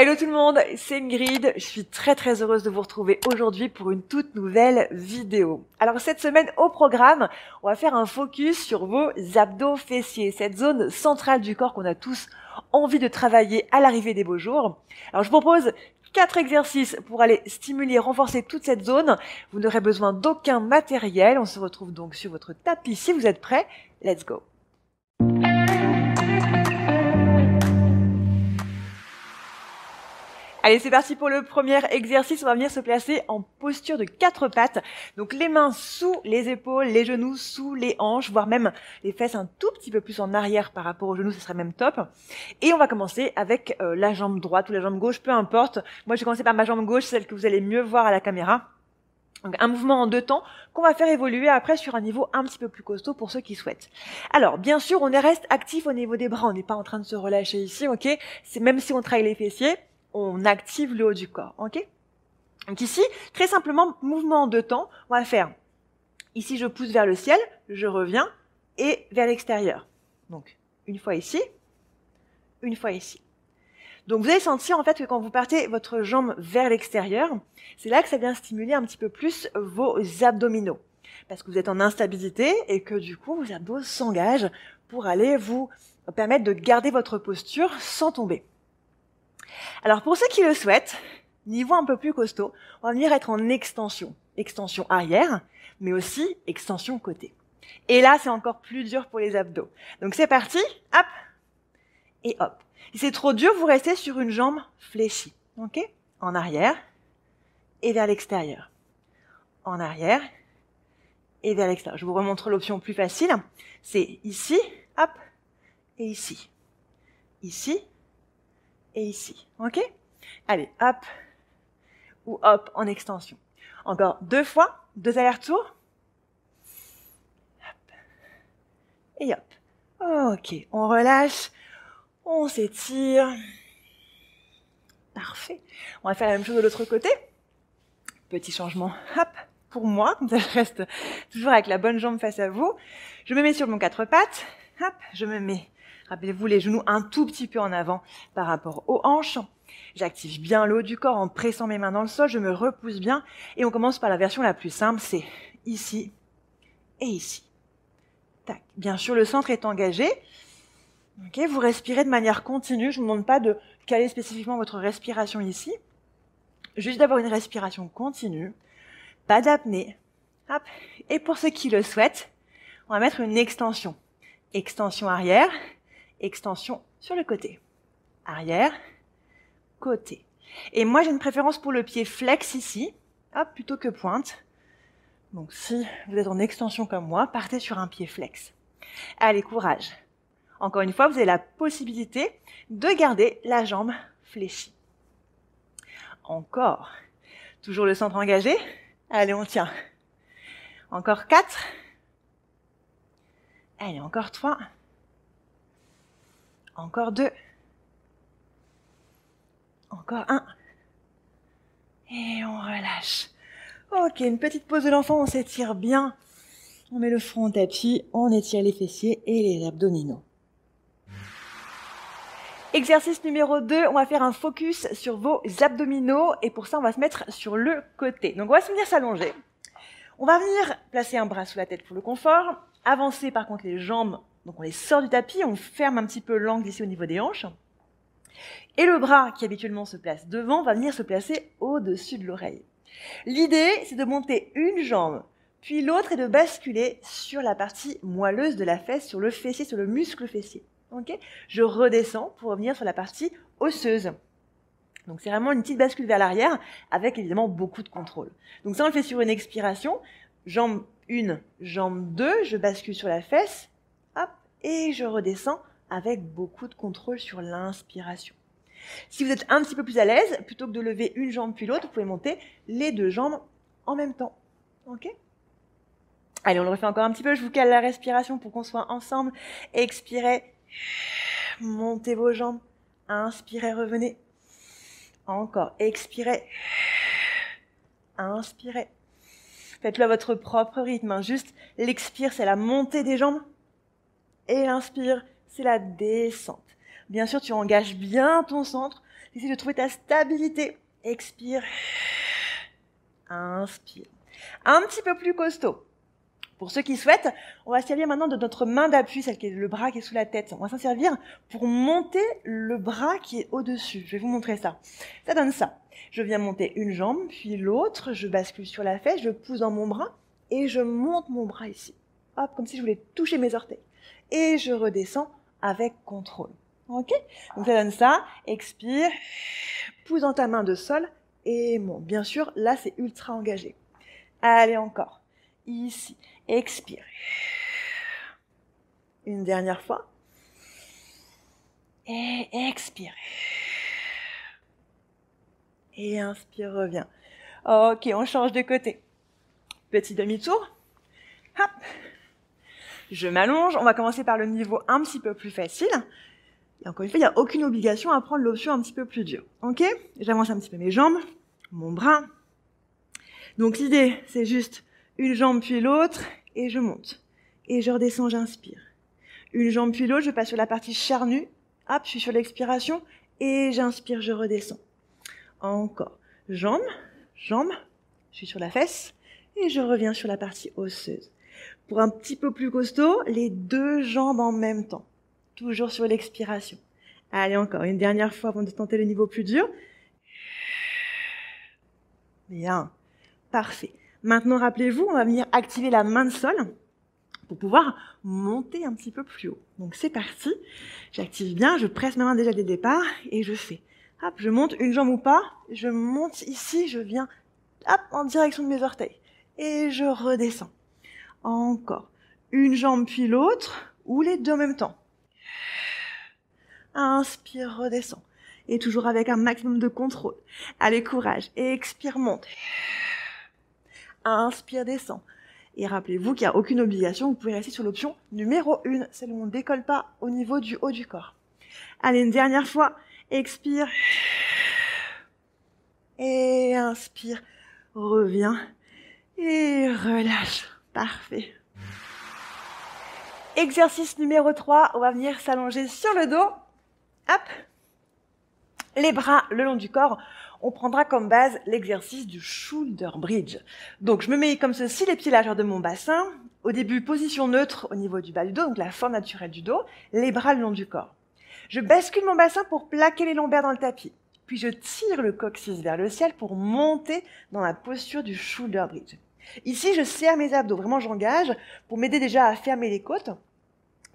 Hello tout le monde, c'est Ingrid. Je suis très heureuse de vous retrouver aujourd'hui pour une toute nouvelle vidéo. Alors cette semaine au programme, on va faire un focus sur vos abdos fessiers, cette zone centrale du corps qu'on a tous envie de travailler à l'arrivée des beaux jours. Alors je vous propose 4 exercices pour aller stimuler, renforcer toute cette zone. Vous n'aurez besoin d'aucun matériel. On se retrouve donc sur votre tapis. Si vous êtes prêts, let's go. Allez, c'est parti pour le premier exercice. On va venir se placer en posture de 4 pattes. Donc les mains sous les épaules, les genoux sous les hanches, voire même les fesses un tout petit peu plus en arrière par rapport aux genoux, ce serait même top. Et on va commencer avec la jambe droite ou la jambe gauche, peu importe. Moi, je vais commencer par ma jambe gauche, celle que vous allez mieux voir à la caméra. Donc un mouvement en 2 temps qu'on va faire évoluer après sur un niveau un petit peu plus costaud pour ceux qui souhaitent. Alors, bien sûr, on reste actif au niveau des bras. On n'est pas en train de se relâcher ici, ok? C'est même si on travaille les fessiers, on active le haut du corps, ok? Donc ici, très simplement, mouvement en 2 temps. On va faire, ici je pousse vers le ciel, je reviens, et vers l'extérieur. Donc, une fois ici, une fois ici. Donc vous allez sentir en fait que quand vous partez votre jambe vers l'extérieur, c'est là que ça vient stimuler un petit peu plus vos abdominaux. Parce que vous êtes en instabilité et que du coup, vos abdos s'engagent pour aller vous permettre de garder votre posture sans tomber. Alors pour ceux qui le souhaitent, niveau un peu plus costaud, on va venir être en extension. Extension arrière, mais aussi extension côté. Et là, c'est encore plus dur pour les abdos. Donc c'est parti, hop, et hop. Si c'est trop dur, vous restez sur une jambe fléchie, ok? En arrière et vers l'extérieur. En arrière et vers l'extérieur. Je vous remontre l'option plus facile. C'est ici, hop, et ici. Ici et ici, ok? Allez, hop, ou hop, en extension. Encore 2 fois, 2 allers-retours. Hop, et hop. Ok, on relâche, on s'étire. Parfait. On va faire la même chose de l'autre côté. Petit changement, hop, pour moi, comme ça je reste toujours avec la bonne jambe face à vous. Je me mets sur mon 4 pattes, hop, je me mets, rappelez-vous, les genoux un tout petit peu en avant par rapport aux hanches. J'active bien le haut du corps en pressant mes mains dans le sol, je me repousse bien. Et on commence par la version la plus simple, c'est ici et ici. Tac. Bien sûr, le centre est engagé. Okay, vous respirez de manière continue, je ne vous demande pas de caler spécifiquement votre respiration ici. Juste d'avoir une respiration continue, pas d'apnée. Hop. Et pour ceux qui le souhaitent, on va mettre une extension. Extension arrière, extension sur le côté. Arrière, côté. Et moi, j'ai une préférence pour le pied flex ici, hop, plutôt que pointe. Donc si vous êtes en extension comme moi, partez sur un pied flex. Allez, courage. Encore une fois, vous avez la possibilité de garder la jambe fléchie. Encore. Toujours le centre engagé. Allez, on tient. Encore 4. Allez, encore 3. Encore 2. Encore 1. Et on relâche. Ok, une petite pause de l'enfant, on s'étire bien. On met le front au tapis, on étire les fessiers et les abdominaux. Exercice numéro 2, on va faire un focus sur vos abdominaux et pour ça, on va se mettre sur le côté. Donc, on va se venir s'allonger. On va venir placer un bras sous la tête pour le confort, avancer par contre les jambes, donc on les sort du tapis, on ferme un petit peu l'angle ici au niveau des hanches. Et le bras qui habituellement se place devant va venir se placer au-dessus de l'oreille. L'idée, c'est de monter une jambe, puis l'autre et de basculer sur la partie moelleuse de la fesse, sur le fessier, sur le muscle fessier. Okay, je redescends pour revenir sur la partie osseuse. Donc c'est vraiment une petite bascule vers l'arrière avec évidemment beaucoup de contrôle. Donc ça on le fait sur une expiration, jambe 1, jambe 2, je bascule sur la fesse, hop, et je redescends avec beaucoup de contrôle sur l'inspiration. Si vous êtes un petit peu plus à l'aise, plutôt que de lever une jambe puis l'autre, vous pouvez monter les 2 jambes en même temps. Ok ? Allez, on le refait encore un petit peu, je vous cale la respiration pour qu'on soit ensemble. Expirez. Montez vos jambes, inspirez, revenez. Encore, expirez, inspirez. Faites-le à votre propre rythme, juste l'expire, c'est la montée des jambes, et l'inspire, c'est la descente. Bien sûr, tu engages bien ton centre. Essaye de trouver ta stabilité. Expire. Inspire. Un petit peu plus costaud. Pour ceux qui souhaitent, on va se servir maintenant de notre main d'appui, celle qui est le bras qui est sous la tête. On va s'en servir pour monter le bras qui est au-dessus. Je vais vous montrer ça. Ça donne ça. Je viens monter une jambe, puis l'autre. Je bascule sur la fesse, je pousse dans mon bras et je monte mon bras ici. Hop, comme si je voulais toucher mes orteils. Et je redescends avec contrôle. Ok? Donc ça donne ça. Expire. Pousse dans ta main de sol et monte. Bien sûr, là, c'est ultra engagé. Allez, encore. Ici. Expire. Une dernière fois. Et expire. Et inspire, reviens. Ok, on change de côté. Petit demi-tour. Hop. Je m'allonge. On va commencer par le niveau un petit peu plus facile. Et encore une fois, il n'y a aucune obligation à prendre l'option un petit peu plus dure. Ok? J'avance un petit peu mes jambes, mon bras. Donc l'idée, c'est juste une jambe puis l'autre, et je monte. Et je redescends, j'inspire. Une jambe puis l'autre, je passe sur la partie charnue. Hop, je suis sur l'expiration, et j'inspire, je redescends. Encore. Jambe, jambe, je suis sur la fesse, et je reviens sur la partie osseuse. Pour un petit peu plus costaud, les deux jambes en même temps. Toujours sur l'expiration. Allez, encore une dernière fois avant de tenter le niveau plus dur. Bien. Parfait. Maintenant, rappelez-vous, on va venir activer la main de sol pour pouvoir monter un petit peu plus haut. Donc, c'est parti. J'active bien, je presse ma main déjà dès le départ et je fais. Hop, je monte une jambe ou pas. Je monte ici, je viens hop, en direction de mes orteils. Et je redescends. Encore. Une jambe puis l'autre ou les deux en même temps. Inspire, redescends. Et toujours avec un maximum de contrôle. Allez, courage. Expire, monte. Inspire, descend. Et rappelez-vous qu'il n'y a aucune obligation. Vous pouvez rester sur l'option numéro 1, celle où on ne décolle pas au niveau du haut du corps. Allez, une dernière fois. Expire. Et inspire. Reviens. Et relâche. Parfait. Exercice numéro 3. On va venir s'allonger sur le dos. Hop. Les bras le long du corps. On prendra comme base l'exercice du shoulder bridge. Donc, je me mets comme ceci, les pieds à la largeur de mon bassin. Au début, position neutre au niveau du bas du dos, donc la forme naturelle du dos. Les bras le long du corps. Je bascule mon bassin pour plaquer les lombaires dans le tapis. Puis, je tire le coccyx vers le ciel pour monter dans la posture du shoulder bridge. Ici, je serre mes abdos. Vraiment, j'engage pour m'aider déjà à fermer les côtes,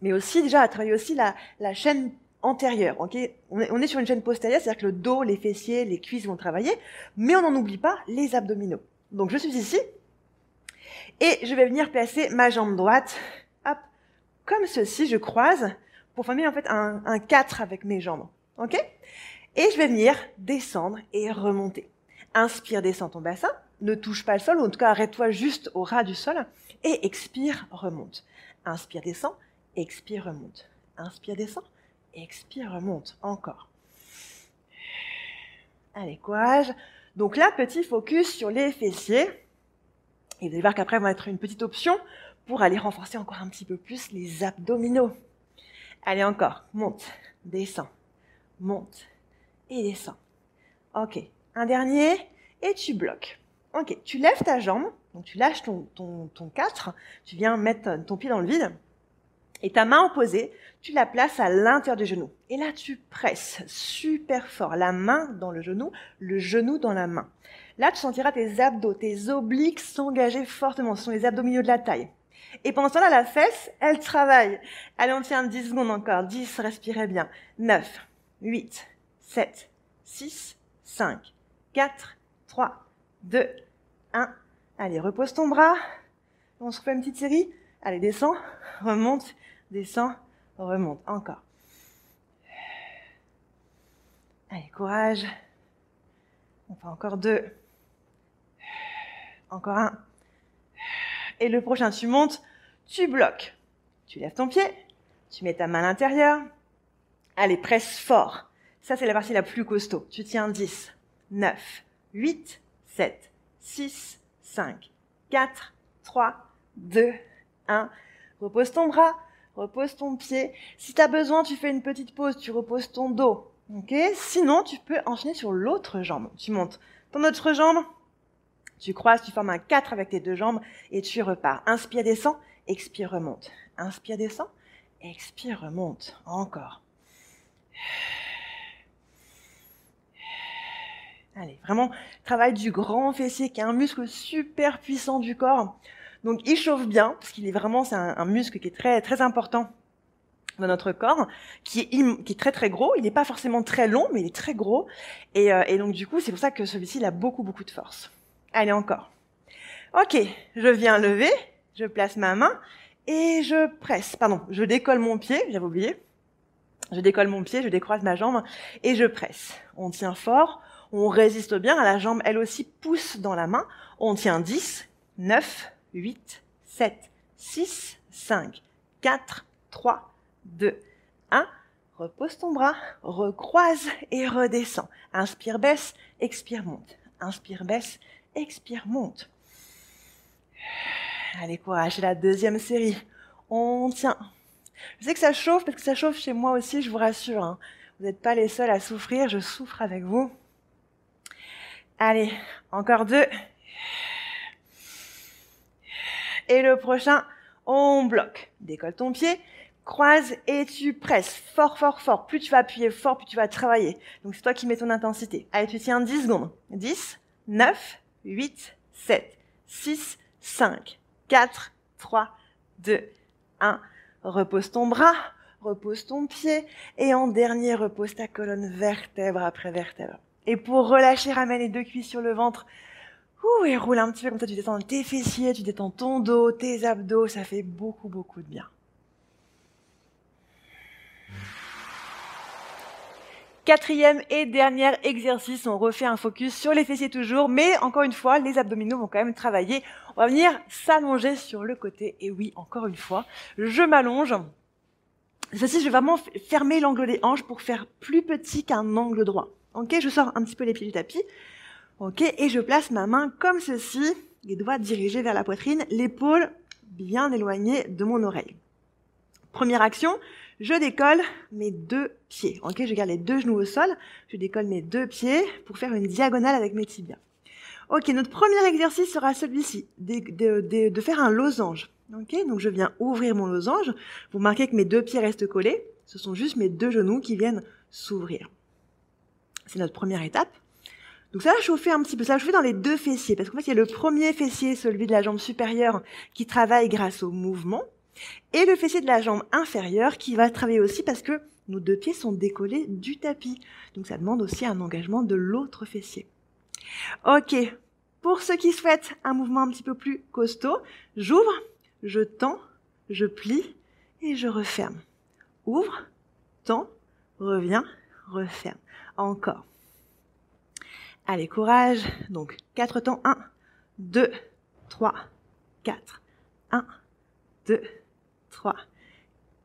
mais aussi déjà à travailler aussi la chaîne antérieure, ok? On est sur une chaîne postérieure, c'est-à-dire que le dos, les fessiers, les cuisses vont travailler, mais on n'en oublie pas les abdominaux. Donc je suis ici, et je vais venir placer ma jambe droite, hop, comme ceci, je croise, pour former en fait un 4 avec mes jambes, ok? Et je vais venir descendre et remonter. Inspire, descends ton bassin, ne touche pas le sol, ou en tout cas arrête-toi juste au ras du sol, et expire, remonte. Inspire, descends, expire, remonte. Inspire, descends. Expire, remonte. Encore. Allez, courage. Donc là, petit focus sur les fessiers. Et vous allez voir qu'après, va être une petite option pour aller renforcer encore un petit peu plus les abdominaux. Allez, encore. Monte, descends, monte et descends. Ok. Un dernier. Et tu bloques. Ok. Tu lèves ta jambe. Donc, tu lâches ton 4. Tu viens mettre ton pied dans le vide. Et ta main opposée, tu la places à l'intérieur du genou. Et là, tu presses super fort. La main dans le genou dans la main. Là, tu sentiras tes abdos, tes obliques s'engager fortement. Ce sont les abdominaux de la taille. Et pendant ce temps-là, la fesse, elle travaille. Allez, on tient 10 secondes encore. 10, respirez bien. 9, 8, 7, 6, 5, 4, 3, 2, 1. Allez, repose ton bras. On se refait une petite série. Allez, descends, remonte. Descends, remonte. Encore. Allez, courage. On fait encore 2. Encore 1. Et le prochain, tu montes, tu bloques. Tu lèves ton pied, tu mets ta main à l'intérieur. Allez, presse fort. Ça, c'est la partie la plus costaud. Tu tiens 10, 9, 8, 7, 6, 5, 4, 3, 2, 1. Repose ton bras. repose ton pied. Si tu as besoin, tu fais une petite pause, tu reposes ton dos. Ok? Sinon, tu peux enchaîner sur l'autre jambe. Tu montes ton autre jambe, tu croises, tu formes un 4 avec tes deux jambes et tu repars. Inspire, descends, expire, remonte. Inspire, descends, expire, remonte. Encore. Allez, vraiment, travail du grand fessier qui est un muscle super puissant du corps. Donc, il chauffe bien, parce qu'il est vraiment, c'est un muscle qui est très, très important dans notre corps, qui est très, très gros. Il n'est pas forcément très long, mais il est très gros. Et donc, du coup, c'est pour ça que celui-ci, il a beaucoup, beaucoup de force. Allez, encore. Ok, je viens lever, je place ma main et je presse. Pardon, je décolle mon pied, j'avais oublié. Je décolle mon pied, je décroise ma jambe et je presse. On tient fort. On résiste bien, la jambe, elle aussi, pousse dans la main. On tient 10, 9, 8, 7, 6, 5, 4, 3, 2, 1. Repose ton bras, recroise et redescends. Inspire, baisse, expire, monte. Inspire, baisse, expire, monte. Allez, courage, c'est la deuxième série. On tient. Je sais que ça chauffe, parce que ça chauffe chez moi aussi, je vous rassure. Hein. Vous n'êtes pas les seuls à souffrir, je souffre avec vous. Allez, encore 2. Et le prochain, on bloque. Décolle ton pied, croise et tu presses fort, fort, fort. Plus tu vas appuyer fort, plus tu vas travailler. Donc c'est toi qui mets ton intensité. Allez, tu tiens 10 secondes. 10, 9, 8, 7, 6, 5, 4, 3, 2, 1. Repose ton bras, repose ton pied. Et en dernier, repose ta colonne vertèbre après vertèbre. Et pour relâcher, ramène les deux cuisses sur le ventre. Et roule un petit peu comme ça, tu détends tes fessiers, tu détends ton dos, tes abdos. Ça fait beaucoup, beaucoup de bien. Quatrième et dernier exercice, on refait un focus sur les fessiers toujours, mais encore une fois, les abdominaux vont quand même travailler. On va venir s'allonger sur le côté. Et oui, encore une fois, je m'allonge. Ceci, je vais vraiment fermer l'angle des hanches pour faire plus petit qu'un angle droit. Ok, je sors un petit peu les pieds du tapis. Ok, et je place ma main comme ceci, les doigts dirigés vers la poitrine, l'épaule bien éloignée de mon oreille. Première action, je décolle mes deux pieds. Ok, je garde les deux genoux au sol, je décolle mes deux pieds pour faire une diagonale avec mes tibias. Ok, notre premier exercice sera celui-ci, de faire un losange. Ok, donc je viens ouvrir mon losange. Vous remarquez que mes deux pieds restent collés. Ce sont juste mes deux genoux qui viennent s'ouvrir. C'est notre première étape. Donc ça va chauffer un petit peu, ça va chauffer dans les deux fessiers, parce qu'en fait, il y a le premier fessier, celui de la jambe supérieure, qui travaille grâce au mouvement, et le fessier de la jambe inférieure, qui va travailler aussi parce que nos deux pieds sont décollés du tapis. Donc ça demande aussi un engagement de l'autre fessier. Ok, pour ceux qui souhaitent un mouvement un petit peu plus costaud, j'ouvre, je tends, je plie et je referme. Ouvre, tends, reviens, referme. Encore. Allez, courage. Donc, 4 temps. 1, 2, 3, 4. 1, 2, 3,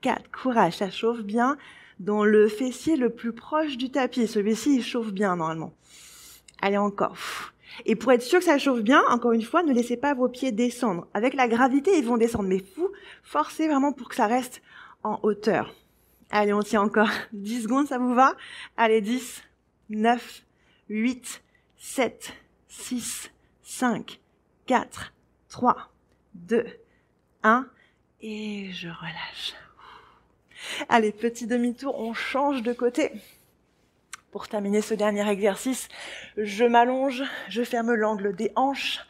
4. Courage, ça chauffe bien dans le fessier le plus proche du tapis. Celui-ci, il chauffe bien normalement. Allez, encore. Et pour être sûr que ça chauffe bien, encore une fois, ne laissez pas vos pieds descendre. Avec la gravité, ils vont descendre. Mais vous, forcez vraiment pour que ça reste en hauteur. Allez, on tient encore 10 secondes, ça vous va? Allez, 10, 9, 8, 7, 6, 5, 4, 3, 2, 1. Et je relâche. Allez, petit demi-tour, on change de côté. Pour terminer ce dernier exercice, je m'allonge, je ferme l'angle des hanches.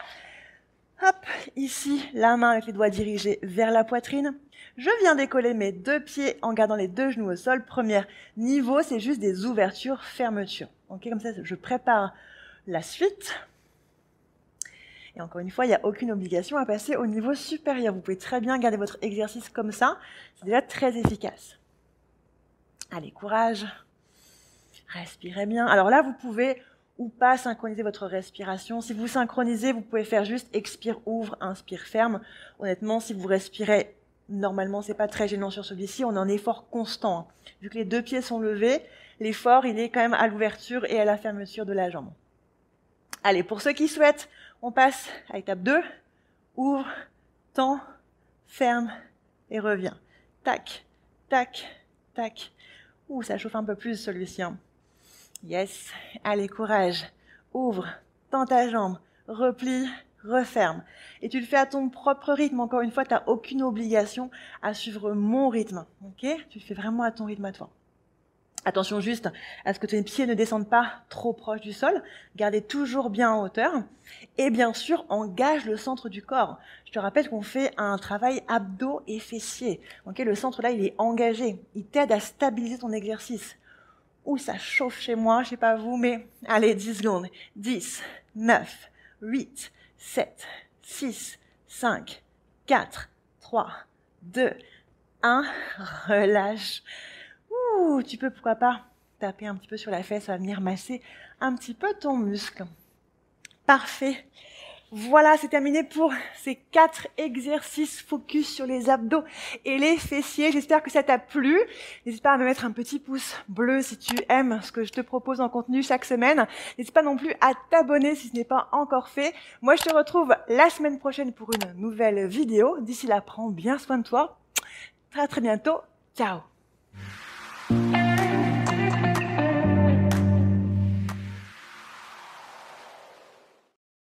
Hop, ici, la main avec les doigts dirigés vers la poitrine. Je viens décoller mes deux pieds en gardant les deux genoux au sol. Premier niveau, c'est juste des ouvertures, fermetures. Ok, comme ça, je prépare la suite. Et encore une fois, il n'y a aucune obligation à passer au niveau supérieur. Vous pouvez très bien garder votre exercice comme ça. C'est déjà très efficace. Allez, courage. Respirez bien. Alors là, vous pouvez ou pas synchroniser votre respiration. Si vous synchronisez, vous pouvez faire juste expire, ouvre, inspire, ferme. Honnêtement, si vous respirez normalement, c'est pas très gênant sur celui-ci. On est en effort constant. Vu que les deux pieds sont levés, l'effort, il est quand même à l'ouverture et à la fermeture de la jambe. Allez, pour ceux qui souhaitent, on passe à étape 2. Ouvre, tend, ferme et revient. tac, tac, tac. Ouh, ça chauffe un peu plus celui-ci. Hein. Yes. Allez, courage. Ouvre, tends ta jambe, replie, referme. Et tu le fais à ton propre rythme. Encore une fois, tu n'as aucune obligation à suivre mon rythme. Ok? Tu le fais vraiment à ton rythme à toi. Attention juste à ce que tes pieds ne descendent pas trop proche du sol. Gardez toujours bien en hauteur. Et bien sûr, engage le centre du corps. Je te rappelle qu'on fait un travail abdos et fessiers. Okay, le centre là, il est engagé. Il t'aide à stabiliser ton exercice. Ouh, ça chauffe chez moi, je sais pas vous, mais allez, 10 secondes. 10, 9, 8, 7, 6, 5, 4, 3, 2, 1. Relâche. Ouh, tu peux, pourquoi pas, taper un petit peu sur la fesse, ça va venir masser un petit peu ton muscle. Parfait. Voilà, c'est terminé pour ces 4 exercices focus sur les abdos et les fessiers. J'espère que ça t'a plu. N'hésite pas à me mettre un petit pouce bleu si tu aimes ce que je te propose en contenu chaque semaine. N'hésite pas non plus à t'abonner si ce n'est pas encore fait. Moi, je te retrouve la semaine prochaine pour une nouvelle vidéo. D'ici là, prends bien soin de toi. À très bientôt. Ciao.